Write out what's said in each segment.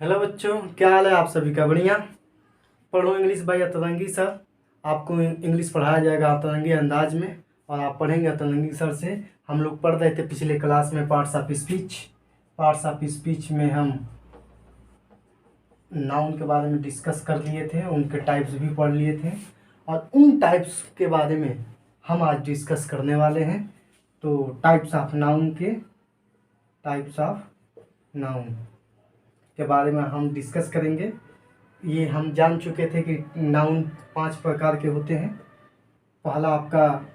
Hello बच्चों, क्या हाल है आप सभी का? बढ़िया। पढ़ो इंग्लिश बाय अतरंगी सर। आपको इंग्लिश पढ़ाया जाएगा अतरंगी अंदाज में और आप पढ़ेंगे अतरंगी सर से। हम लोग पढ़ रहे थे पिछले क्लास में parts of speech. Parts of speech में हम नाउन के बारे में डिस्कस कर लिए थे, उनके टाइप्स भी पढ़ लिए थे और उन टाइप्स के बारे में हम आज डिस्कस करने वाले हैं। तो टाइप्स ऑफ नाउन के बारे में हम डिस्कस करेंगे। ये हम जान चुके थे कि नाउन 5 प्रकार के होते हैं। पहला आपका,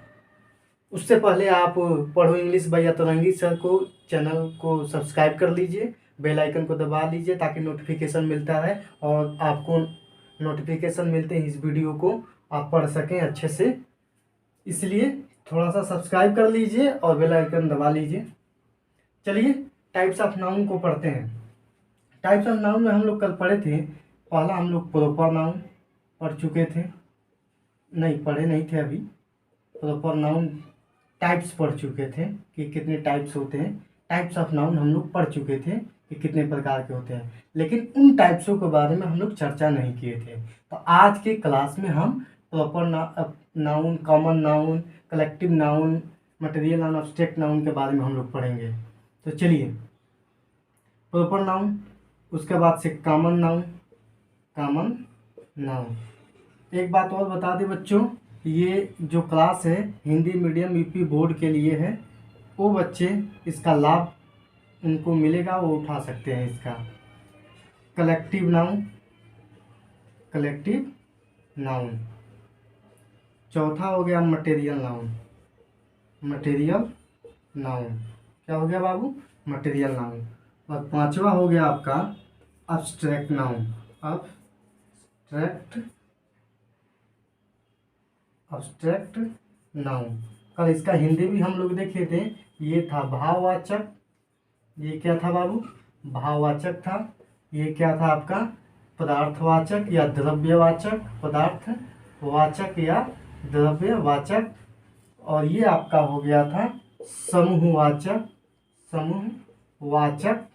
उससे पहले आप पढ़ो इंग्लिश बाय अतरंगी सर को चैनल को सब्सक्राइब कर लीजिए, बेल आइकन को दबा लीजिए ताकि नोटिफिकेशन मिलता है और आपको नोटिफिकेशन मिलते ही इस वीडियो को आप पढ़ सकें अच्छे से। इसलिए थोड़ा सा सब्सक्राइब कर लीजिए और बेल आइकन दबा लीजिए। चलिए टाइप्स ऑफ नाउन को पढ़ते हैं। टाइप्स ऑफ नाउन में हम लोग कल पढ़े थे। पहला हम लोग प्रॉपर नाउन पढ़ चुके थे, नहीं पढ़े नहीं थे अभी। प्रॉपर नाउन टाइप्स पढ़ चुके थे कि कितने टाइप्स होते हैं। टाइप्स ऑफ नाउन हम लोग पढ़ चुके थे कि कितने प्रकार के होते हैं, लेकिन उन टाइप्सों के बारे में हम लोग चर्चा नहीं किए थे। तो आज के क्लास में हम proper noun, common noun, collective noun, material noun, abstract noun के बारे में हम लोग पढ़ेंगे। तो चलिए, प्रॉपर नाउन, उसके बाद से कॉमन नाउन। एक बात और बता दें बच्चों, ये जो क्लास है हिंदी मीडियम यूपी बोर्ड के लिए है। वो बच्चे इसका लाभ उनको मिलेगा, वो उठा सकते हैं इसका। Collective noun. चौथा हो गया मटेरियल नाउन। क्या हो गया बाबू? Material noun. और पांचवा हो गया आपका अब्स्ट्रैक्ट नाउन। कल इसका हिंदी भी हम लोग देखे थे। ये था भाववाचक। ये क्या था बाबू? भाववाचक था। ये क्या था आपका? पदार्थवाचक या द्रव्यवाचक। पदार्थवाचक या द्रव्यवाचक। और ये आपका हो गया था समूहवाचक।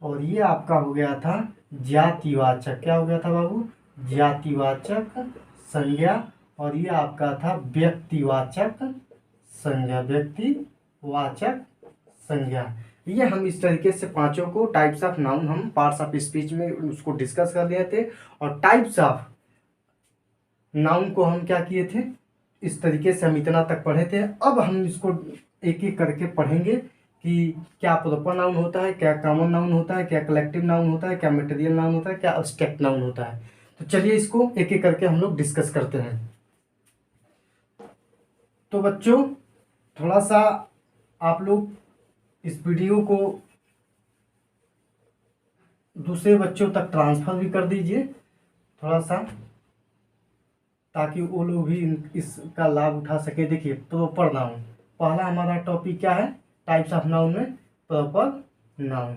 और ये आपका हो गया था जातिवाचक। क्या हो गया था बाबू? जातिवाचक संज्ञा। और ये आपका था व्यक्तिवाचक संज्ञा। ये हम इस तरीके से पांचों को टाइप्स ऑफ नाउन हम पार्ट्स ऑफ स्पीच में उसको डिस्कस कर लिए थे। और टाइप्स ऑफ नाउन को हम क्या किए थे, इस तरीके से हम इतना तक पढ़े थे। अब हम इसको एक एक करके पढ़ेंगे कि क्या प्रॉपर नाउन होता है, क्या कॉमन नाउन होता है, क्या कलेक्टिव नाउन होता है, क्या मटेरियल नाउन होता है, क्या एब्स्ट्रैक्ट नाउन होता है। तो चलिए इसको एक एक करके हम लोग डिस्कस करते हैं। तो बच्चों, थोड़ा सा आप लोग इस वीडियो को दूसरे बच्चों तक ट्रांसफ़र भी कर दीजिए थोड़ा सा, ताकि वो लोग भी इसका लाभ उठा सके। देखिए, प्रॉपर नाउन, पहला हमारा टॉपिक क्या है टाइप्स ऑफ नाउन में? Proper noun.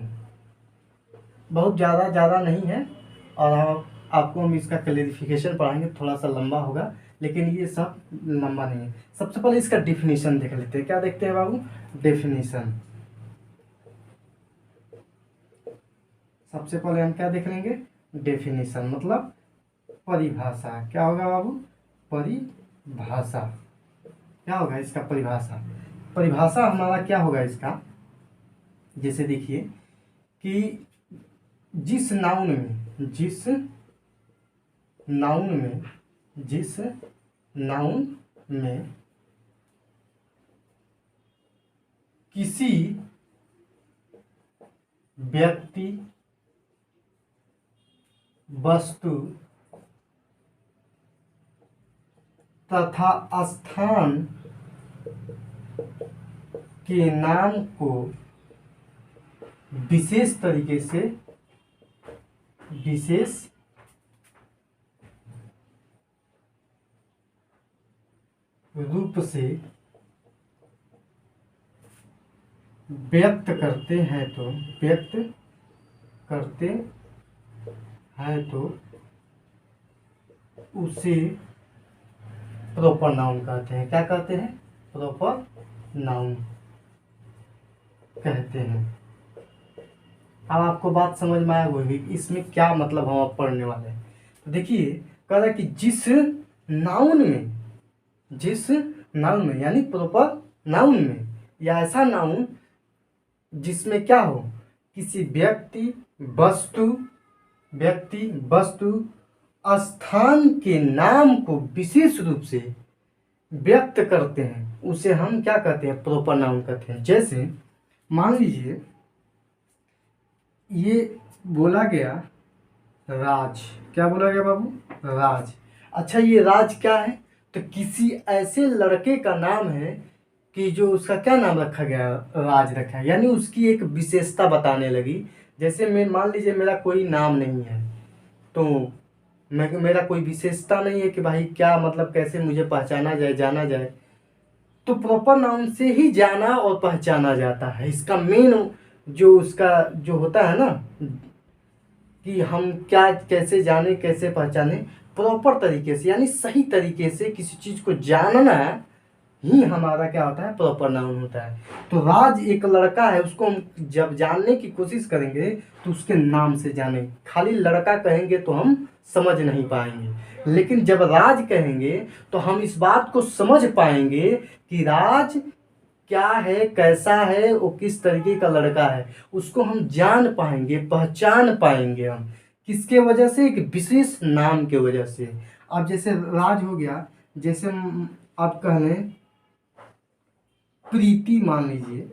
बहुत ज़्यादा नहीं है और आपको हम इसका क्लेरिफिकेशन पढ़ाएंगे, थोड़ा सा लंबा होगा, लेकिन ये सब लंबा नहीं है। सबसे पहले इसका डिफिनीशन देख लेते हैं। क्या देखते हैं बाबू? डिफिनीशन। सबसे पहले हम क्या देख लेंगे? डेफिनेशन मतलब परिभाषा। क्या होगा बाबू? परिभाषा। क्या होगा इसका? परिभाषा हमारा क्या होगा इसका? जैसे देखिए कि जिस नाउन में किसी व्यक्ति, वस्तु तथा स्थान के नाम को विशेष तरीके से, विशेष रूप से व्यक्त करते हैं तो उसे प्रॉपर नाउन कहते हैं। क्या कहते हैं? प्रॉपर नाउन कहते हैं। अब आपको बात समझ में आया होगी इसमें क्या मतलब हम अब पढ़ने वाले हैं। तो देखिए, कह रहा है कि जिस नाउन में यानी प्रॉपर नाउन में, या ऐसा नाउन जिसमें क्या हो, किसी व्यक्ति वस्तु स्थान के नाम को विशेष रूप से व्यक्त करते हैं, उसे हम क्या कहते हैं, प्रॉपर नाउन कहते हैं। जैसे मान लीजिए ये बोला गया राज, क्या बोला गया बाबू, राज। अच्छा, ये राज क्या है, तो किसी ऐसे लड़के का नाम है कि जो उसका क्या नाम रखा गया, राज रखा है, यानी उसकी एक विशेषता बताने लगी। जैसे मैं मान लीजिए मेरा कोई नाम नहीं है, तो मेरा कोई विशेषता नहीं है कि भाई क्या मतलब कैसे मुझे पहचाना जाए, जाना जाए, तो प्रॉपर नाउन से ही जाना और पहचाना जाता है। इसका मेन जो उसका जो होता है ना, कि हम क्या कैसे जाने कैसे पहचाने, प्रॉपर तरीके से यानी सही तरीके से किसी चीज़ को जानना ही हमारा क्या होता है, प्रॉपर नाउन होता है। तो राज एक लड़का है, उसको हम जब जानने की कोशिश करेंगे तो उसके नाम से जानेंगे। खाली लड़का कहेंगे तो हम समझ नहीं पाएंगे, लेकिन जब राज कहेंगे तो हम इस बात को समझ पाएंगे कि राज क्या है, कैसा है, वो किस तरीके का लड़का है, उसको हम जान पाएंगे, पहचान पाएंगे हम किसके वजह से, एक विशेष नाम के वजह से। अब जैसे राज हो गया, जैसे आप कह लें प्रीति, मान लीजिए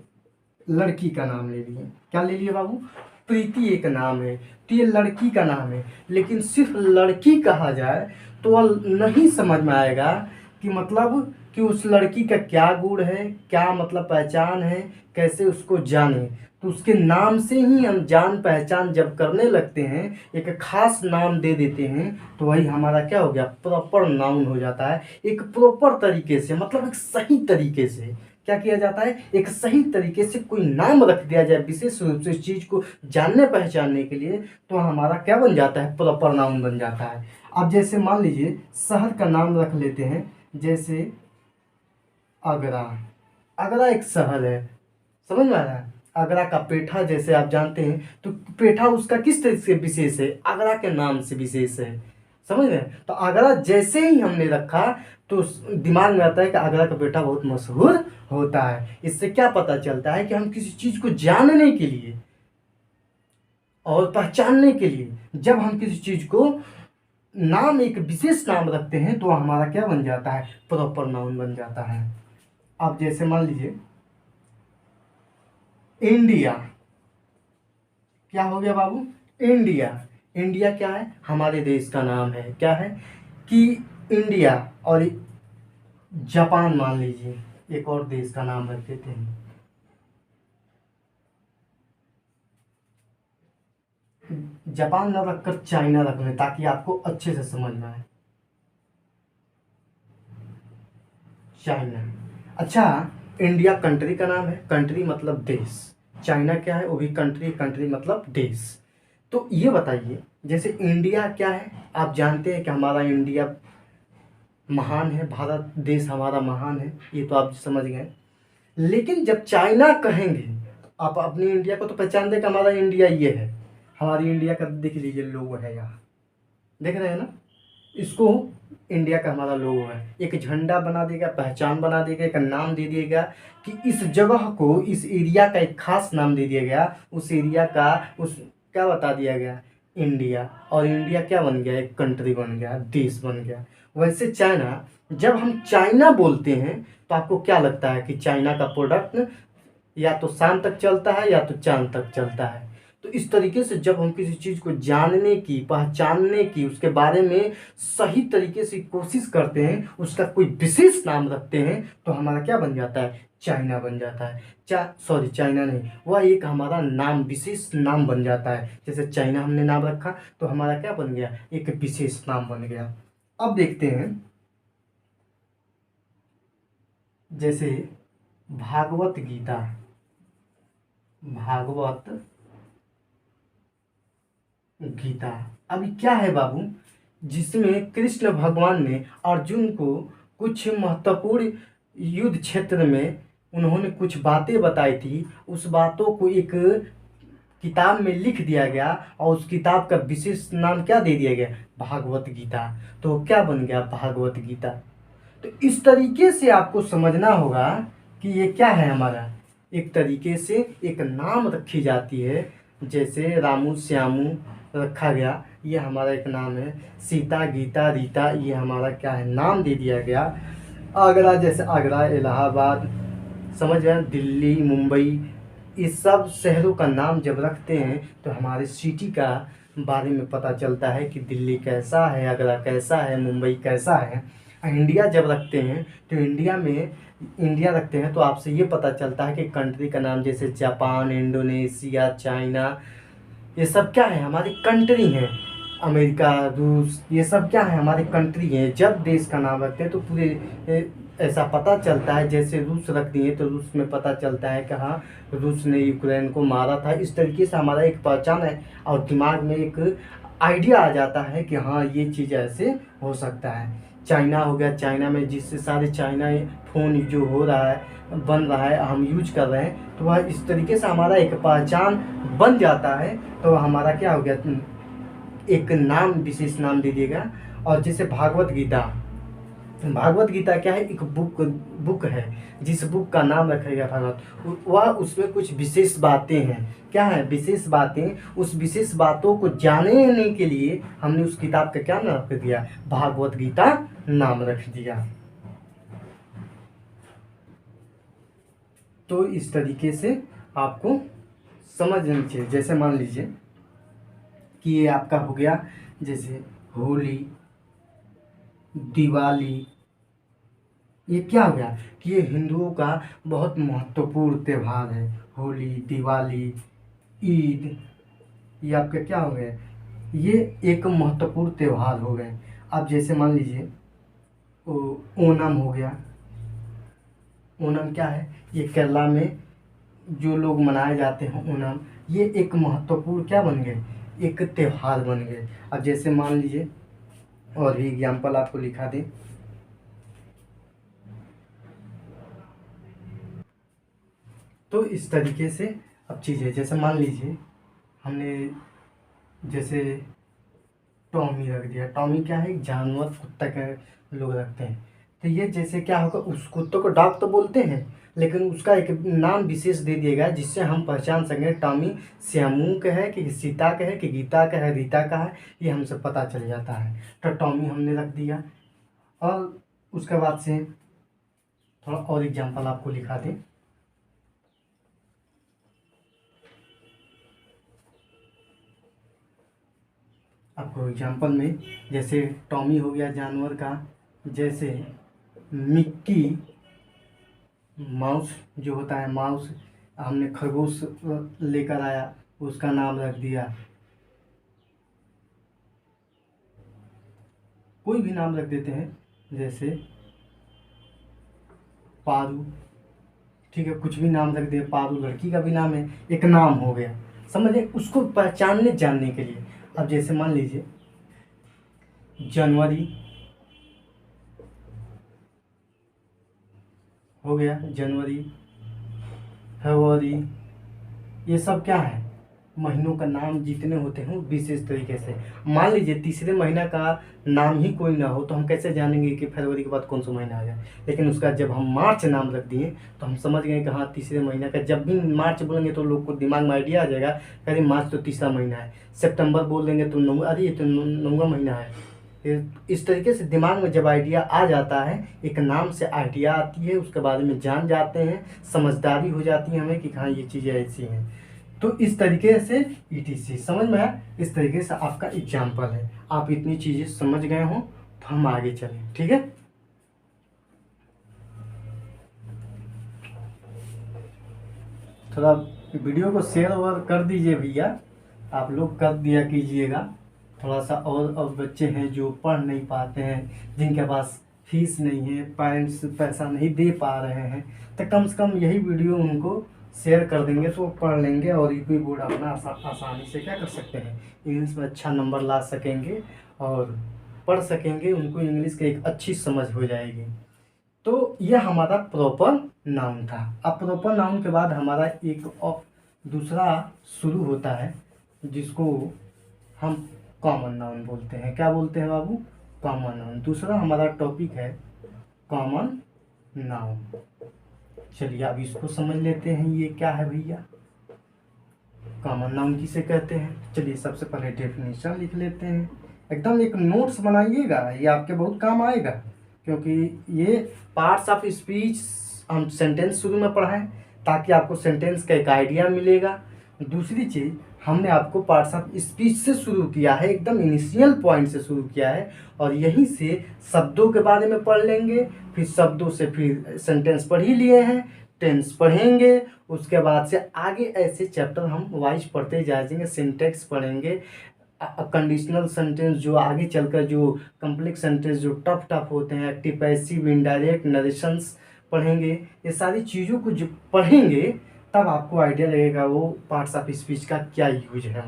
लड़की का नाम ले लिए, क्या ले लिए बाबू, प्रीति एक नाम है, तो ये लड़की का नाम है, लेकिन सिर्फ लड़की कहा जाए तो वह नहीं समझ में आएगा कि मतलब कि उस लड़की का क्या गुण है, क्या मतलब पहचान है, कैसे उसको जाने। तो उसके नाम से ही हम जान पहचान जब करने लगते हैं, एक खास नाम दे देते हैं, तो वही हमारा क्या हो गया, प्रॉपर नाउन हो जाता है। एक प्रॉपर तरीके से मतलब एक सही तरीके से क्या किया जाता है, एक सही तरीके से कोई नाम रख दिया जाए विशेष रूप से इस चीज़ को जानने पहचानने के लिए, तो हमारा क्या बन जाता है, प्रॉपर नाउन बन जाता है। अब जैसे मान लीजिए शहर का नाम रख लेते हैं, जैसे आगरा। आगरा एक शहर है, समझ में आ रहा है। आगरा का पेठा जैसे आप जानते हैं, तो पेठा उसका किस तरह से विशेष है, आगरा के नाम से विशेष है, समझ रहे हैं। तो आगरा जैसे ही हमने रखा तो दिमाग में आता है कि आगरा का पेठा बहुत मशहूर होता है। इससे क्या पता चलता है कि हम किसी चीज़ को जानने के लिए और पहचानने के लिए जब हम किसी चीज़ को नाम, एक विशेष नाम रखते हैं, तो हमारा क्या बन जाता है, प्रॉपर नाउन बन जाता है। अब जैसे मान लीजिए इंडिया, क्या हो गया बाबू, इंडिया। इंडिया क्या है, हमारे देश का नाम है, क्या है कि इंडिया। और जापान मान लीजिए, एक और देश का नाम रख देते हैं, जापान ना रखकर चाइना रख लें ताकि आपको अच्छे से समझ में आए। चाइना। अच्छा, इंडिया कंट्री का नाम है, कंट्री मतलब देश, चाइना क्या है, वो भी कंट्री, कंट्री मतलब देश। तो ये बताइए, जैसे इंडिया क्या है, आप जानते हैं कि हमारा इंडिया महान है, भारत देश हमारा महान है, ये तो आप समझ गए। लेकिन जब चाइना कहेंगे, आप अपनी इंडिया को तो पहचान दें कि हमारा इंडिया ये है, हमारी इंडिया का देख लीजिए लोगो है, यहाँ देख रहे हैं ना, इसको इंडिया का हमारा लोगो है, एक झंडा बना देगा, पहचान बना देगा, एक नाम दे दिएगा कि इस जगह को, इस एरिया का एक खास नाम दे दिया गया, उस एरिया का उस क्या बता दिया गया, इंडिया। और इंडिया क्या बन गया, एक कंट्री बन गया, देश बन गया। वैसे चाइना, जब हम चाइना बोलते हैं तो आपको क्या लगता है कि चाइना का प्रोडक्ट या तो शाम तक चलता है या तो चांद तक चलता है। तो इस तरीके से जब हम किसी चीज़ को जानने की, पहचानने की, उसके बारे में सही तरीके से कोशिश करते हैं, उसका कोई विशेष नाम रखते हैं, तो हमारा क्या बन जाता है, चाइना बन जाता है। सॉरी, चाइना नहीं, वह एक हमारा नाम, विशेष नाम बन जाता है। जैसे चाइना हमने नाम रखा तो हमारा क्या बन गया, एक विशेष नाम बन गया। अब देखते हैं, जैसे भागवत गीता, भागवत गीता अभी क्या है बाबू, जिसमें कृष्ण भगवान ने अर्जुन को कुछ महत्वपूर्ण युद्ध क्षेत्र में उन्होंने कुछ बातें बताई थी, उस बातों को एक किताब में लिख दिया गया और उस किताब का विशेष नाम क्या दे दिया गया, भागवत गीता। तो क्या बन गया, भागवत गीता। तो इस तरीके से आपको समझना होगा कि ये क्या है हमारा, एक तरीके से एक नाम रखी जाती है। जैसे रामू श्यामू रखा गया, ये हमारा एक नाम है। सीता गीता रीता, ये हमारा क्या है, नाम दे दिया गया। आगरा, जैसे आगरा, इलाहाबाद, समझ गए, दिल्ली, मुंबई, इस सब शहरों का नाम जब रखते हैं तो हमारे सिटी का बारे में पता चलता है कि दिल्ली कैसा है, आगरा कैसा है, मुंबई कैसा है। इंडिया जब रखते हैं तो इंडिया में, इंडिया रखते हैं तो आपसे ये पता चलता है कि कंट्री का नाम, जैसे जापान, इंडोनेशिया, चाइना, ये सब क्या है, हमारी कंट्री हैं। अमेरिका, रूस, ये सब क्या है, हमारी कंट्री हैं। जब देश का नाम रखते हैं तो पूरे ऐसा पता चलता है। जैसे रूस रख दिए तो रूस में पता चलता है कि हाँ, रूस ने यूक्रेन को मारा था। इस तरीके से हमारा एक पहचान है और दिमाग में एक आइडिया आ जाता है कि हाँ, ये चीज़ ऐसे हो सकता है। चाइना हो गया, चाइना में जिससे सारे चाइना फ़ोन जो हो रहा है, बन रहा है, हम यूज कर रहे हैं, तो वह इस तरीके से हमारा एक पहचान बन जाता है। तो हमारा क्या हो गया, एक नाम, विशेष नाम दे दिएगा। और जैसे भागवत गीता, भागवत गीता क्या है, एक बुक है, जिस बुक का नाम रखा गया भागवत, वह उसमें कुछ विशेष बातें हैं। क्या है, विशेष बातें। उस विशेष बातों को जानने के लिए हमने उस किताब का क्या नाम रख दिया, भागवत गीता नाम रख दिया। तो इस तरीके से आपको समझना चाहिए। जैसे मान लीजिए कि ये आपका हो गया, जैसे होली, दिवाली, ये क्या हो गया कि ये हिंदुओं का बहुत महत्वपूर्ण त्यौहार है। होली, दिवाली, ईद, ये आपके क्या हो गए, ये एक महत्वपूर्ण त्यौहार हो गए। अब जैसे मान लीजिए ओणम हो गया। ओणम क्या है, ये केरला में जो लोग मनाए जाते हैं ओणम, ये एक महत्वपूर्ण क्या बन गए, एक त्यौहार बन गए। अब जैसे मान लीजिए और भी एग्जाम्पल आपको लिखा दें, तो इस तरीके से अब चीज़ है। जैसे मान लीजिए हमने जैसे टॉमी रख दिया। टॉमी क्या है, एक जानवर, कुत्ता का लोग रखते हैं। तो ये जैसे क्या होगा, उस कुत्ते को डॉग तो बोलते हैं, लेकिन उसका एक नाम विशेष दे दिया गया जिससे हम पहचान सकें टॉमी श्यामू का है कि सीता का है कि गीता का है, रीता का है, ये हमसे पता चल जाता है। तो टॉमी हमने रख दिया। और उसके बाद से थोड़ा और एग्जाम्पल आपको लिखा दें। आपको एग्जाम्पल में जैसे टॉमी हो गया जानवर का, जैसे मिक्की माउस जो होता है, माउस, हमने खरगोश लेकर आया, उसका नाम रख दिया। कोई भी नाम रख देते हैं, जैसे पारू, ठीक है, कुछ भी नाम रख दिया। पारू लड़की का भी नाम है, एक नाम हो गया, समझे, उसको पहचानने जानने के लिए। अब जैसे मान लीजिए जनवरी हो गया, जनवरी, फरवरी, ये सब क्या है, महीनों का नाम जितने होते हैं विशेष तरीके से। मान लीजिए तीसरे महीना का नाम ही कोई ना हो तो हम कैसे जानेंगे कि फरवरी के बाद कौन सा महीना आ गया। लेकिन उसका जब हम मार्च नाम रख दिए तो हम समझ गए कि हाँ, तीसरे महीना का। जब भी मार्च बोलेंगे तो लोग को दिमाग में आइडिया आ जाएगा, अरे मार्च तो तीसरा महीना है। सितंबर बोल देंगे तो नौ, अरे ये तो नौवां महीना है। इस तरीके से दिमाग में जब आइडिया आ जाता है, एक नाम से आइडिया आती है, उसके बारे में जान जाते हैं, समझदारी हो जाती है हमें कि हाँ, ये चीज़ें ऐसी हैं। तो इस तरीके से ETC समझ में आया। इस तरीके से आपका एग्जाम्पल है। आप इतनी चीज़ें समझ गए हो तो हम आगे चलें, ठीक है। थोड़ा वीडियो को शेयर और कर दीजिए भैया, आप लोग कर दिया कीजिएगा। थोड़ा सा और बच्चे हैं जो पढ़ नहीं पाते हैं, जिनके पास फीस नहीं है, पेरेंट्स पैसा नहीं दे पा रहे हैं, तो कम से कम यही वीडियो उनको शेयर कर देंगे तो वो पढ़ लेंगे और यूपी बोर्ड अपना आसानी से क्या कर सकते हैं, इंग्लिश में अच्छा नंबर ला सकेंगे और पढ़ सकेंगे। उनको इंग्लिश की एक अच्छी समझ हो जाएगी। तो यह हमारा प्रॉपर नाउन था। अब प्रॉपर नाउन के बाद हमारा एक दूसरा शुरू होता है जिसको हम कॉमन नाउन बोलते हैं। क्या बोलते हैं बाबू? Common noun. दूसरा हमारा टॉपिक है कॉमन नाउन। चलिए अब इसको समझ लेते हैं, ये क्या है भैया, कॉमन नाउन किसे कहते हैं। चलिए सबसे पहले डेफिनेशन लिख लेते हैं। एकदम एक नोट्स बनाइएगा, ये आपके बहुत काम आएगा, क्योंकि ये पार्ट्स ऑफ स्पीच हम सेंटेंस शुरू में पढ़ाएं ताकि आपको सेंटेंस का एक आइडिया मिलेगा। दूसरी चीज़, हमने आपको पार्ट्स ऑफ स्पीच से शुरू किया है, एकदम इनिशियल पॉइंट से शुरू किया है, और यहीं से शब्दों के बारे में पढ़ लेंगे, फिर शब्दों से फिर सेंटेंस पढ़ ही लिए हैं, टेंस पढ़ेंगे, उसके बाद से आगे ऐसे चैप्टर हम वाइज पढ़ते जाएंगे। सिंटेक्स पढ़ेंगे, कंडीशनल सेंटेंस जो आगे चलकर जो कम्प्लेक्स सेंटेंस जो टफ होते हैं, एक्टिव पैसिव इनडायरेक्ट नरेशंस पढ़ेंगे। ये सारी चीज़ों को जो पढ़ेंगे तब आपको आइडिया लगेगा वो पार्ट्स ऑफ स्पीच का क्या यूज है,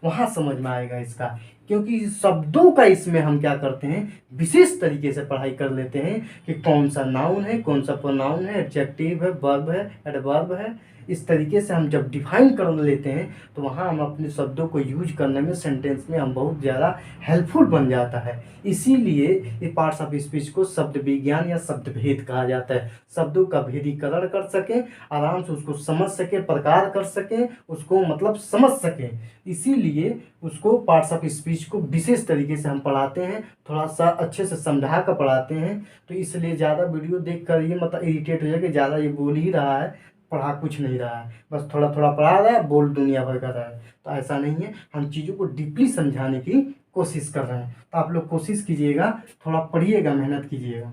वहाँ समझ में आएगा इसका। क्योंकि शब्दों का इसमें हम क्या करते हैं, विशेष तरीके से पढ़ाई कर लेते हैं कि कौन सा नाउन है, कौन सा प्रोनाउन है, एडजेक्टिव है, वर्ब है, एडवर्ब है। इस तरीके से हम जब डिफाइन कर लेते हैं तो वहाँ हम अपने शब्दों को यूज करने में, सेंटेंस में हम बहुत ज़्यादा हेल्पफुल बन जाता है। इसीलिए ये पार्ट्स ऑफ स्पीच को शब्द विज्ञान या शब्द भेद कहा जाता है। शब्दों का भेदीकरण कर सकें, आराम से उसको समझ सकें, प्रकार कर सकें, उसको मतलब समझ सकें, इसीलिए उसको पार्ट्स ऑफ स्पीच को विशेष तरीके से हम पढ़ाते हैं, थोड़ा सा अच्छे से समझा कर पढ़ाते हैं। तो इसलिए ज़्यादा वीडियो देख कर ये मतलब इरिटेट हो जाए कि ज़्यादा ये बोल ही रहा है, पढ़ा कुछ नहीं रहा है, बस थोड़ा थोड़ा पढ़ा रहा है, बोल दुनिया भर कर रहा है। तो ऐसा नहीं है, हम चीज़ों को डीपली समझाने की कोशिश कर रहे हैं। तो आप लोग कोशिश कीजिएगा, थोड़ा पढ़िएगा, मेहनत कीजिएगा।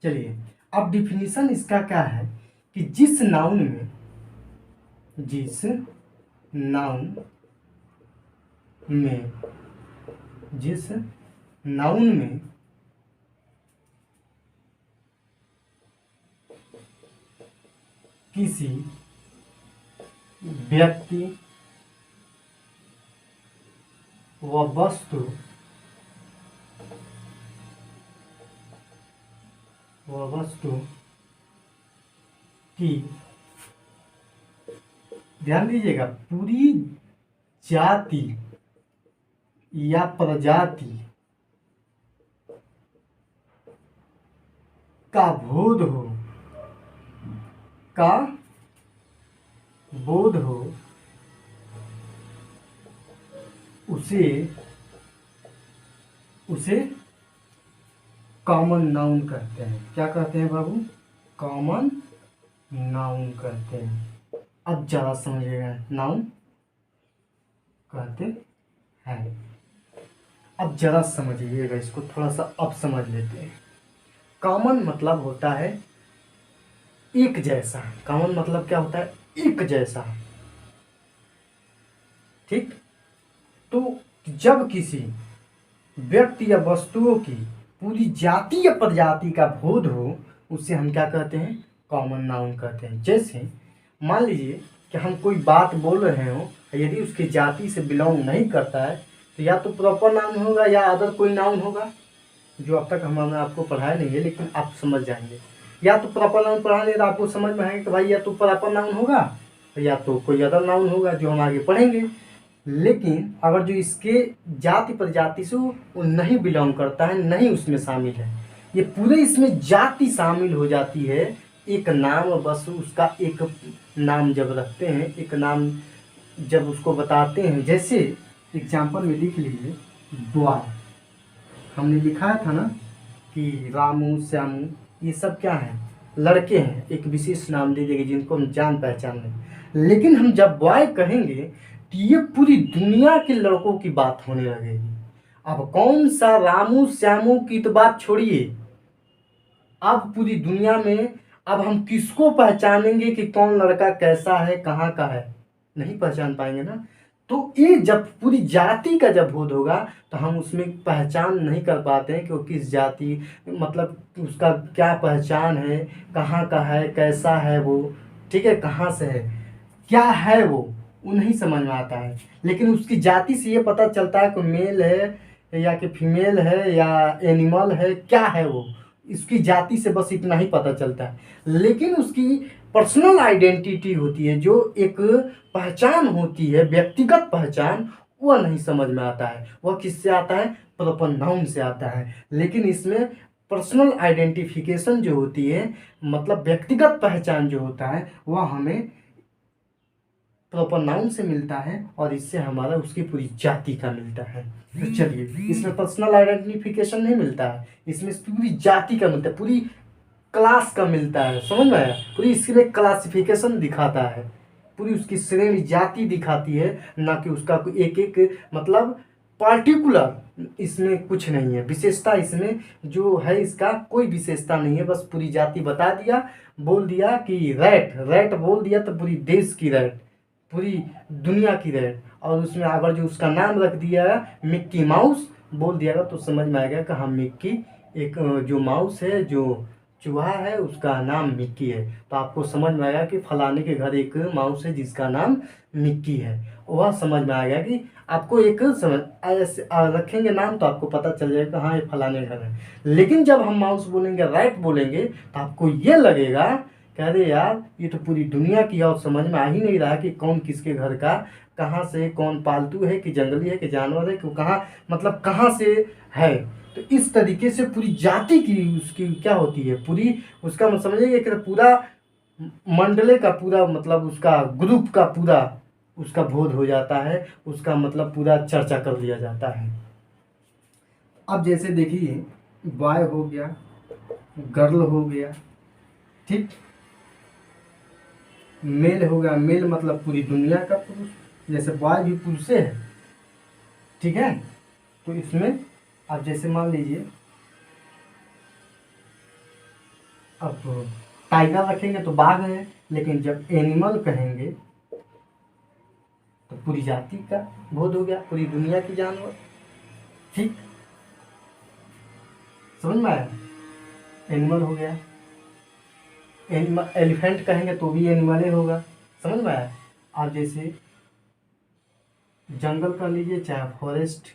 चलिए अब डिफिनीशन इसका क्या है कि जिस नाउन में किसी व्यक्ति व वस्तु की, ध्यान दीजिएगा, पूरी जाति या प्रजाति का बोध हो, उसे कॉमन नाउन कहते हैं। क्या कहते हैं बाबू? कॉमन नाउन कहते हैं। अब ज़रा समझिएगा, नाउन कहते हैं। अब ज़रा समझिएगा इसको, थोड़ा सा अब समझ लेते हैं। कॉमन मतलब होता है एक जैसा। कॉमन मतलब क्या होता है? एक जैसा। ठीक, तो जब किसी व्यक्ति या वस्तुओं की पूरी जाति या प्रजाति का बोध हो, उसे हम क्या कहते हैं? कॉमन नाउन कहते हैं। जैसे मान लीजिए कि हम कोई बात बोल रहे हो, यदि उसकी जाति से बिलोंग नहीं करता है तो या तो प्रॉपर नाउन होगा या अदर कोई नाउन होगा, जो अब तक हमने आपको पढ़ाया नहीं है, लेकिन आप समझ जाएंगे। या तो प्रॉपर नाउन पढ़ाने तो आपको समझ में आएगा कि भाई या तो प्रॉपर नाउन होगा या तो कोई अदर नाउन होगा, जो हम आगे पढ़ेंगे। लेकिन अगर जो इसके जाति प्रजाति से वो नहीं बिलोंग करता है, नहीं उसमें शामिल है, ये पूरे इसमें जाति शामिल हो जाती है, एक नाम, बस उसका एक नाम जब रखते हैं, एक नाम जब उसको बताते हैं, जैसे एग्जाम्पल में लिख लीजिए बॉय, हमने लिखा था ना कि रामू, श्यामू, ये सब क्या है? लड़के हैं, एक विशेष नाम दे देंगे जिनको हम जान पहचान लें। लेकिन हम जब बॉय कहेंगे तो ये पूरी दुनिया के लड़कों की बात होने लगेगी। अब कौन सा रामू श्यामू की तो बात छोड़िए, अब पूरी दुनिया में अब हम किसको पहचानेंगे कि कौन लड़का कैसा है, कहाँ का है? नहीं पहचान पाएंगे ना। तो ये जब पूरी जाति का जब बोध होगा तो हम उसमें पहचान नहीं कर पाते हैं कि वो किस जाति, मतलब उसका क्या पहचान है, कहाँ का है, कैसा है वो, ठीक है, कहाँ से है, क्या है वो नहीं समझ में आता है। लेकिन उसकी जाति से ये पता चलता है कि मेल है या कि फीमेल है या एनिमल है, क्या है वो इसकी जाति से बस इतना ही पता चलता है, लेकिन उसकी पर्सनल आइडेंटिटी होती है, जो एक पहचान होती है, व्यक्तिगत पहचान, वह नहीं समझ में आता है। वह किससे आता है? प्रॉपर नाउन से आता है। लेकिन इसमें पर्सनल आइडेंटिफिकेशन जो होती है, मतलब व्यक्तिगत पहचान जो होता है, वह हमें प्रॉपर नाउन से मिलता है, और इससे हमारा उसकी पूरी जाति का मिलता है। तो चलिए, इसमें पर्सनल आइडेंटिफिकेशन नहीं मिलता है, इसमें पूरी जाति का मिलता है, पूरी क्लास का मिलता है। समझ में आया? पूरी इसमें क्लासिफिकेशन दिखाता है, पूरी उसकी श्रेणी जाति दिखाती है, ना कि उसका कोई एक एक मतलब पार्टिकुलर इसमें कुछ नहीं है विशेषता। इसमें जो है इसका कोई विशेषता नहीं है, बस पूरी जाति बता दिया, बोल दिया कि रैट, रैट बोल दिया तो पूरी देश की रैट, पूरी दुनिया की रैट। और उसमें अगर जो उसका नाम रख दिया मिक्की माउस बोल दिया तो समझ में आएगा कि हाँ मिक्की एक जो माउस है, जो चूहा है, उसका नाम मिक्की है। तो आपको समझ में आएगा कि फलाने के घर एक माउस है जिसका नाम मिक्की है। वह समझ में आएगा कि आपको एक समझ ऐसे रखेंगे नाम तो आपको पता चल जाएगा हाँ ये फलाने घर है। लेकिन जब हम माउस बोलेंगे, रैट बोलेंगे, तो आपको ये लगेगा कि अरे यार ये तो पूरी दुनिया की है, और समझ में आ ही नहीं रहा कि कौन किसके घर का, कहाँ से, कौन पालतू है कि जंगली है कि जानवर है कि कहाँ, मतलब कहाँ से है। तो इस तरीके से पूरी जाति की उसकी क्या होती है, पूरी उसका मतलब समझिए कि पूरा मंडले का पूरा मतलब उसका ग्रुप का पूरा उसका बोध हो जाता है, उसका मतलब पूरा चर्चा कर लिया जाता है। अब जैसे देखिए, बॉय हो गया, गर्ल हो गया, ठीक, मेल हो गया, मेल मतलब पूरी दुनिया का पुरुष, जैसे बॉय भी पुरुष है, ठीक है। तो इसमें अब जैसे मान लीजिए, अब टाइगर रखेंगे तो बाघ है, लेकिन जब एनिमल कहेंगे तो पूरी जाति का बोध हो गया, पूरी दुनिया की जानवर, ठीक, समझ में आया? एनिमल हो गया, एनिमल, एलिफेंट कहेंगे तो भी एनिमल ही होगा, समझ में आया? आप जैसे जंगल कर लीजिए, चाहे फॉरेस्ट,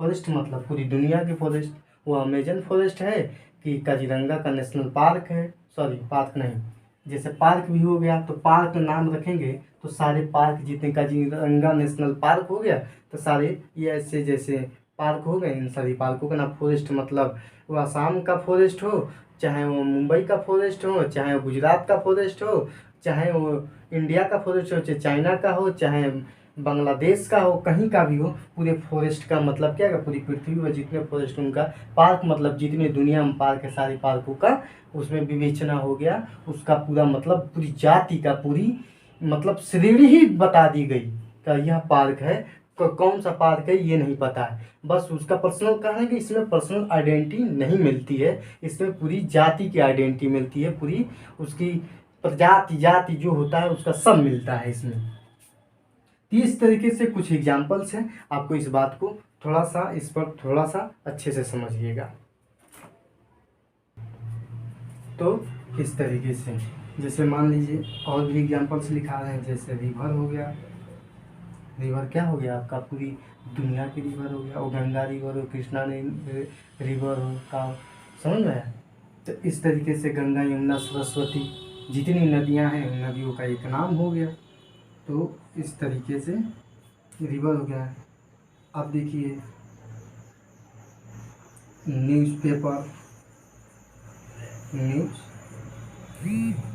फॉरेस्ट मतलब पूरी दुनिया की फॉरेस्ट, वो अमेजन फॉरेस्ट है कि काजीरंगा का नेशनल पार्क है, सॉरी पार्क नहीं, जैसे पार्क भी हो गया, तो पार्क नाम रखेंगे तो सारे पार्क जितने, काजीरंगा नेशनल पार्क हो गया तो सारे ये ऐसे जैसे पार्क हो गए, इन सारी पार्कों का नाम फॉरेस्ट, मतलब वो आसाम का फॉरेस्ट हो, चाहे वो मुंबई का फॉरेस्ट हो, चाहे वो गुजरात का फॉरेस्ट हो, चाहे वो इंडिया का फॉरेस्ट हो, चाहे चाइना का हो, चाहे बांग्लादेश का हो, कहीं का भी हो, पूरे फॉरेस्ट का मतलब क्या है, पूरी पृथ्वी में जितने फॉरेस्ट उनका पार्क, मतलब जितने दुनिया में पार्क है सारे पार्कों का उसमें विवेचना हो गया, उसका पूरा मतलब पूरी जाति का पूरी मतलब श्रेणी ही बता दी गई कि यह पार्क है, कौन सा पार्क है ये नहीं पता है, बस उसका पर्सनल कहा है कि इसमें पर्सनल आइडेंटिटी नहीं मिलती है, इसमें पूरी जाति की आइडेंटिटी मिलती है, पूरी उसकी प्रजाति जाति जो होता है उसका सब मिलता है इसमें। तो इस तरीके से कुछ एग्जाम्पल्स हैं, आपको इस बात को थोड़ा सा, इस पर थोड़ा सा अच्छे से समझिएगा। तो इस तरीके से जैसे मान लीजिए और भी एग्जाम्पल्स लिखा रहे हैं, जैसे रिवर हो गया, रिवर क्या हो गया आपका, पूरी दुनिया की रिवर हो गया, वो गंगा रिवर हो, कृष्णा रिवर हो का, समझ में आया? तो इस तरीके से गंगा, यमुना, सरस्वती जितनी नदियां हैं उन नदियों का एक नाम हो गया। तो इस तरीके से रिवर हो गया। अब देखिए न्यूज़पेपर, न्यूज़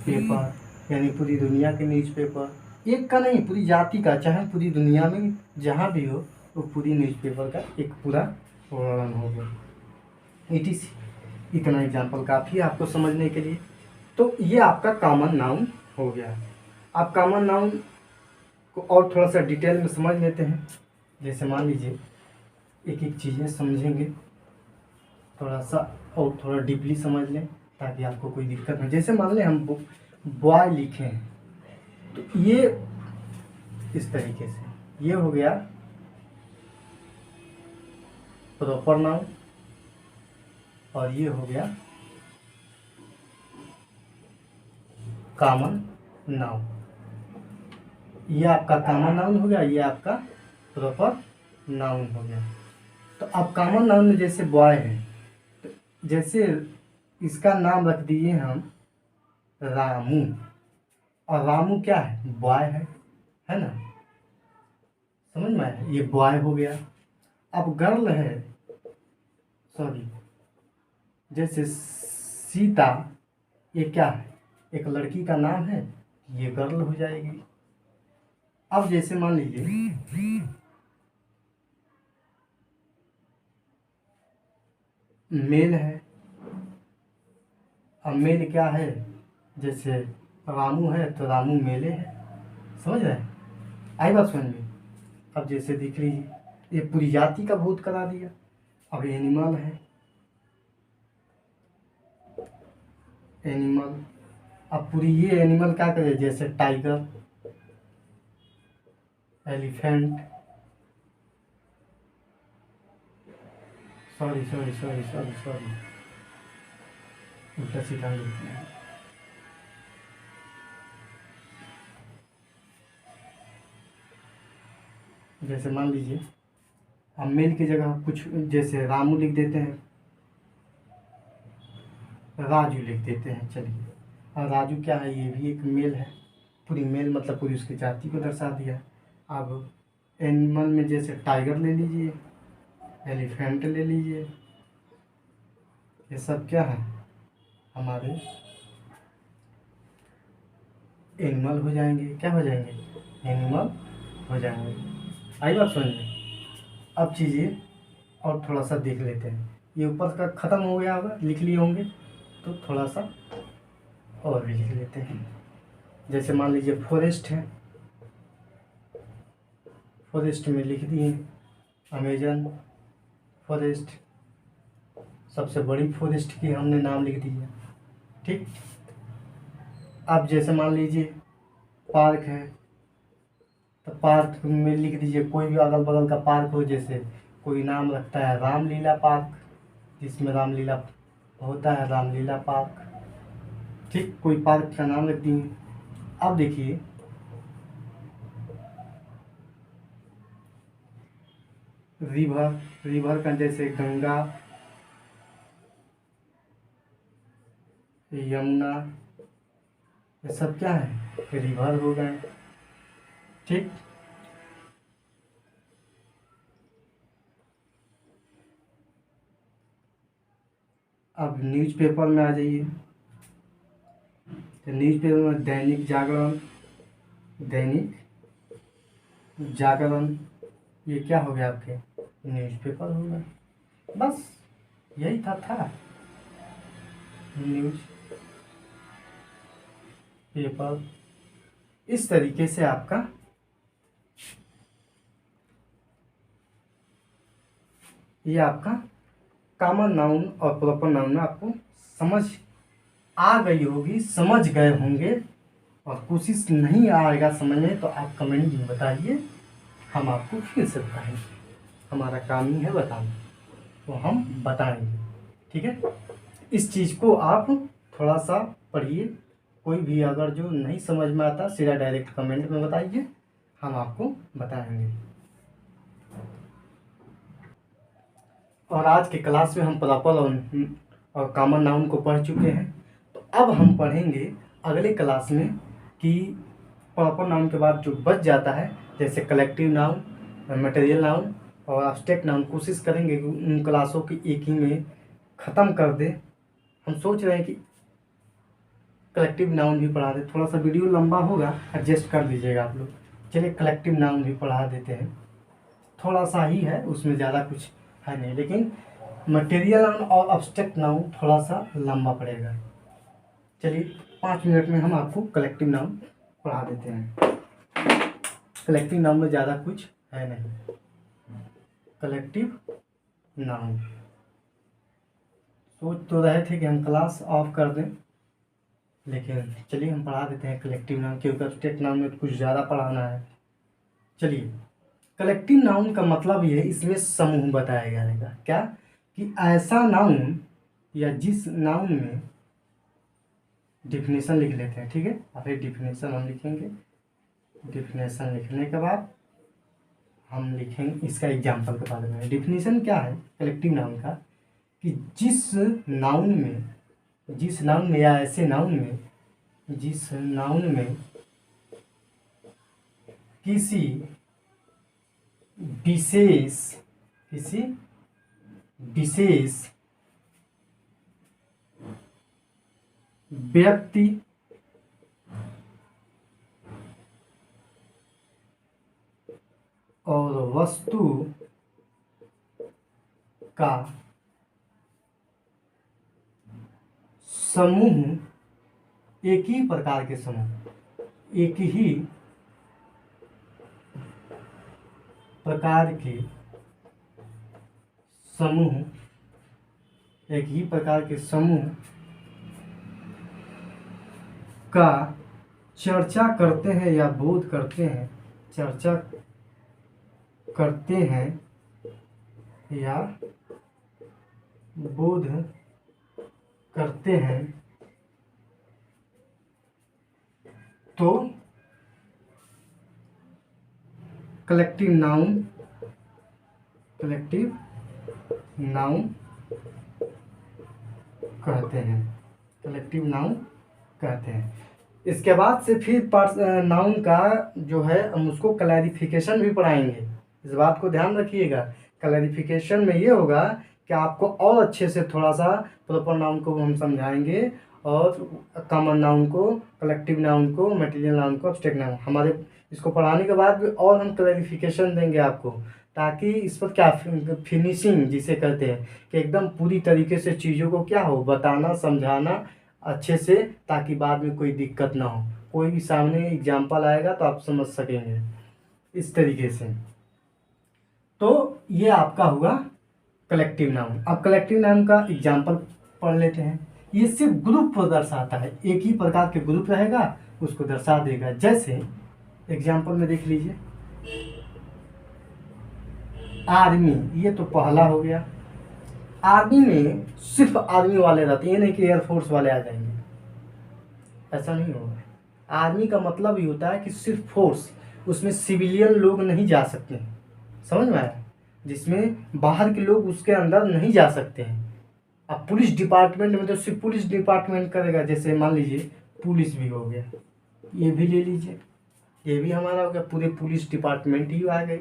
पेपर यानी पूरी दुनिया के न्यूज़पेपर, एक का नहीं पूरी जाति का, चाहे पूरी दुनिया में जहाँ भी हो वो पूरी न्यूज़पेपर का एक पूरा वर्णन हो गया। इतना एग्जाम्पल काफ़ी है आपको समझने के लिए। तो ये आपका कॉमन नाउन हो गया। आप कॉमन नाउन को और थोड़ा सा डिटेल में समझ लेते हैं। जैसे मान लीजिए एक एक चीज़ें समझेंगे थोड़ा सा, और थोड़ा डीपली समझ लें ताकि आपको कोई दिक्कत नहीं। जैसे मान लें हम बॉय लिखे हैं, तो ये इस तरीके से, ये हो गया प्रॉपर नाउन और ये हो गया कॉमन नाउन। ये आपका कॉमन नाउन हो गया, ये आपका प्रॉपर नाउन हो गया। तो अब कॉमन नाउन में जैसे बॉय है, तो जैसे इसका नाम रख दिए हम रामू, और रामू क्या है, बॉय है ना, समझ में आया, ये बॉय हो गया। अब गर्ल है, सॉरी, जैसे सीता, ये क्या है, एक लड़की का नाम है, ये गर्ल हो जाएगी। अब जैसे मान लीजिए मेल है, अब मेल क्या है, जैसे रामू है तो रामू मेले है, समझ रहे हैं, आई बात समझ में। अब जैसे दिख लीजिए, ये पूरी जाति का भूत करा दिया। अब एनिमल है, एनिमल, अब पूरी ये एनिमल क्या करे, जैसे tiger, elephant, sorry sorry sorry sorry sorry, उल्टा सीधा लिख दिया। जैसे मान लीजिए हम मेल की जगह कुछ जैसे रामू लिख देते हैं, राजू लिख देते हैं, चलिए। और राजू क्या है, ये भी एक मेल है, पूरी मेल मतलब पूरी उसकी जाति को दर्शा दिया। अब एनिमल में जैसे टाइगर ले लीजिए, एलिफेंट ले लीजिए, ये सब क्या है, हमारे एनिमल हो जाएंगे, क्या हो जाएंगे, एनिमल हो जाएंगे। आई बात समझ में। अब चीज़ें और थोड़ा सा देख लेते हैं, ये ऊपर का ख़त्म हो गया होगा, लिख लिए होंगे, तो थोड़ा सा और भी लिख लेते हैं। जैसे मान लीजिए फॉरेस्ट है, फॉरेस्ट में लिख दिए अमेजन फॉरेस्ट, सबसे बड़ी फॉरेस्ट की हमने नाम लिख दिया, ठीक। अब जैसे मान लीजिए पार्क है, तो पार्क में लिख दीजिए कोई भी अगल बगल का पार्क हो, जैसे कोई नाम रखता है रामलीला पार्क, जिसमें रामलीला होता है, रामलीला पार्क, ठीक, कोई पार्क का नाम रख दिए। अब देखिए रिवर, रिवर का जैसे गंगा, यमुना, ये सब क्या है, रिवर हो गए, ठीक। अब न्यूज़पेपर में आ जाइए, तो न्यूज़पेपर में दैनिक जागरण, दैनिक जागरण, ये क्या हो गया आपके, न्यूज़पेपर हो गया, बस यही था न्यूज़ पेपर। इस तरीके से आपका ये आपका कॉमन नाउन और प्रॉपर नाउन में आपको समझ आ गई होगी, समझ गए होंगे। और कोशिश नहीं आएगा समझ में तो आप कमेंट में बताइए, हम आपको फिर से बताएंगे, हमारा काम ही है बताना, तो हम बताएंगे, ठीक है। इस चीज़ को आप थोड़ा सा पढ़िए, कोई भी अगर जो नहीं समझ में आता सीधा डायरेक्ट कमेंट में बताइए, हम आपको बताएंगे। और आज के क्लास में हम प्रॉपर और कॉमन नाउन को पढ़ चुके हैं, तो अब हम पढ़ेंगे अगले क्लास में कि प्रॉपर नाउन के बाद जो बच जाता है, जैसे कलेक्टिव नाउन, मटेरियल नाउन और एब्स्ट्रैक्ट नाउन, कोशिश करेंगे कि उन क्लासों की एक ही में ख़त्म कर दें। हम सोच रहे हैं कि कलेक्टिव नाउन भी पढ़ा दें, थोड़ा सा वीडियो लंबा होगा, एडजस्ट कर दीजिएगा आप लोग। चलिए कलेक्टिव नाउन भी पढ़ा देते हैं, थोड़ा सा ही है, उसमें ज़्यादा कुछ है नहीं, लेकिन मटेरियल नाउन और एब्स्ट्रैक्ट नाउन थोड़ा सा लंबा पड़ेगा। चलिए 5 मिनट में हम आपको कलेक्टिव नाउन पढ़ा देते हैं। कलेक्टिव नाउन में ज़्यादा कुछ है नहीं, कलेक्टिव नाउन। सोच तो रहे थे कि हम क्लास ऑफ कर दें, लेकिन चलिए हम पढ़ा देते हैं कलेक्टिव नाउन, क्योंकि एब्स्ट्रैक्ट नाउन में कुछ ज़्यादा पढ़ाना है। चलिए कलेक्टिव नाउन का मतलब ये है, इसमें समूह बताया जाएगा, क्या कि ऐसा नाउन या जिस नाउन में डिफिनेशन लिख लेते हैं, ठीक है। अब एक डिफिनेशन हम लिखेंगे, डिफिनेशन लिखने के बाद हम लिखेंगे इसका एग्जाम्पल के बारे में। डिफिनेशन क्या है कलेक्टिव नाउन का, कि जिस नाउन में या ऐसे नाउन में, जिस नाउन में किसी विशेष व्यक्ति और वस्तु का समूह, एक ही प्रकार के समूह, एक ही प्रकार के समूह, एक ही प्रकार के समूह का चर्चा करते हैं या बोध करते हैं, चर्चा करते हैं या बोध करते हैं, तो कलेक्टिव नाउन कहते हैं, कलेक्टिव नाउन कहते हैं। इसके बाद से फिर नाउन का जो है हम उसको क्लैरिफिकेशन भी पढ़ाएंगे। इस बात को ध्यान रखिएगा। क्लैरिफिकेशन में ये होगा कि आपको और अच्छे से थोड़ा सा प्रॉपर नाउन को हम समझाएंगे और कॉमन नाउन को, कलेक्टिव नाउन को, मटेरियल नाउन को, एब्स्ट्रैक्ट नाउन। हमारे इसको पढ़ाने के बाद भी और हम क्लैरिफिकेशन देंगे आपको, ताकि इस पर क्या फिनिशिंग जिसे कहते हैं कि एकदम पूरी तरीके से चीज़ों को क्या हो, बताना, समझाना अच्छे से, ताकि बाद में कोई दिक्कत ना हो। कोई भी सामने एग्जाम्पल आएगा तो आप समझ सकेंगे इस तरीके से। तो ये आपका हुआ कलेक्टिव नाउन। अब कलेक्टिव नाउन का एग्जाम्पल पढ़ लेते हैं। ये सिर्फ ग्रुप को दर्शाता है, एक ही प्रकार के ग्रुप रहेगा उसको दर्शा देगा। जैसे एग्जाम्पल में देख लीजिए, आर्मी, ये तो पहला हो गया। आर्मी में सिर्फ आर्मी वाले रहते हैं, ये नहीं कि एयरफोर्स वाले आ जाएंगे, ऐसा नहीं होगा। आर्मी का मतलब ये होता है कि सिर्फ फोर्स, उसमें सिविलियन लोग नहीं जा सकते हैं, समझ में आया, जिसमें बाहर के लोग उसके अंदर नहीं जा सकते हैं। अब पुलिस डिपार्टमेंट में तो सिर्फ पुलिस डिपार्टमेंट करेगा, जैसे मान लीजिए पुलिस भी हो गया, ये भी ले लीजिए, ये भी हमारा हो गया, पूरे पुलिस डिपार्टमेंट ही आ गई।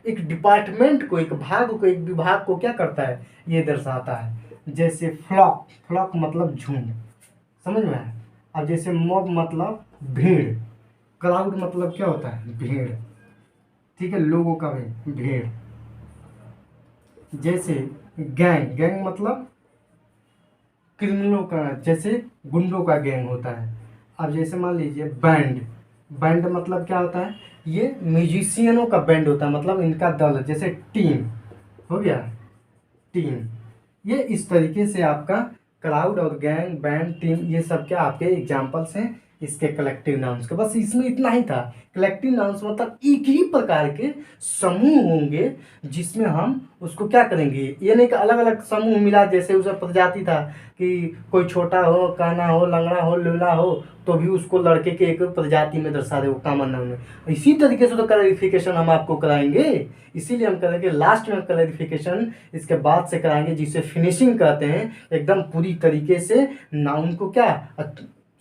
एक डिपार्टमेंट को, एक भाग को, एक विभाग को क्या करता है, ये दर्शाता है। जैसे फ्लॉक, फ्लॉक मतलब झुंड, समझ में आया। अब जैसे मॉब मतलब भीड़, क्राउड मतलब क्या होता है, भीड़, ठीक है, लोगों का भी भीड़। जैसे गैंग, गैंग मतलब क्रिमिनलों का, जैसे गुंडों का गैंग होता है। अब जैसे मान लीजिए बैंड, बैंड मतलब क्या होता है, ये म्यूजिशियनों का बैंड होता है, मतलब इनका दल, जैसे टीम हो गया, टीम। ये इस तरीके से आपका क्राउड और गैंग, बैंड, टीम, ये सब क्या आपके एग्जाम्पल्स हैं इसके कलेक्टिव नाउन्स के। बस इसमें इतना ही था। कलेक्टिव नाउन्स मतलब एक ही प्रकार के समूह होंगे जिसमें हम उसको क्या करेंगे, ये नहीं कि अलग अलग समूह मिला, जैसे उसे प्रजाति था कि कोई छोटा हो, काना हो, लंगड़ा हो, लूला हो, तो भी उसको लड़के के एक प्रजाति में दर्शा दे, वो कॉमन नाउन में। इसी तरीके से तो क्लैरिफिकेशन हम आपको कराएंगे, इसीलिए हम करेंगे लास्ट में क्लैरिफिकेशन, इसके बाद से कराएंगे, जिसे फिनिशिंग कहते हैं। एकदम पूरी तरीके से नाउन को क्या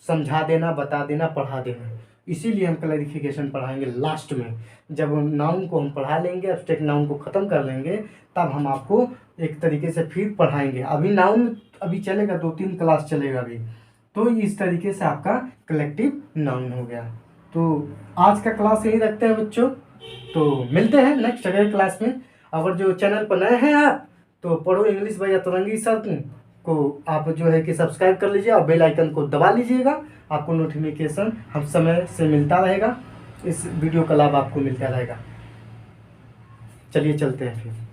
समझा देना, बता देना, पढ़ा देना। इसीलिए हम क्लैरिफिकेशन पढ़ाएंगे लास्ट में। जब नाउन को हम पढ़ा लेंगे, एब्स्ट्रैक्ट नाउन को ख़त्म कर लेंगे, तब हम आपको एक तरीके से फिर पढ़ाएंगे। अभी नाउन अभी चलेगा, 2-3 क्लास चलेगा अभी। तो इस तरीके से आपका कलेक्टिव नाउन हो गया। तो आज का क्लास यही रखते हैं बच्चों, तो मिलते हैं नेक्स्ट अगले क्लास में। अगर जो चैनल पर नए हैं आप, तो पढ़ो इंग्लिश बाय अतरंगी सर को आप जो है कि सब्सक्राइब कर लीजिए और बेल आइकन को दबा लीजिएगा। आपको नोटिफिकेशन हम समय से मिलता रहेगा, इस वीडियो का लाभ आपको मिलता रहेगा। चलिए चलते हैं फिर।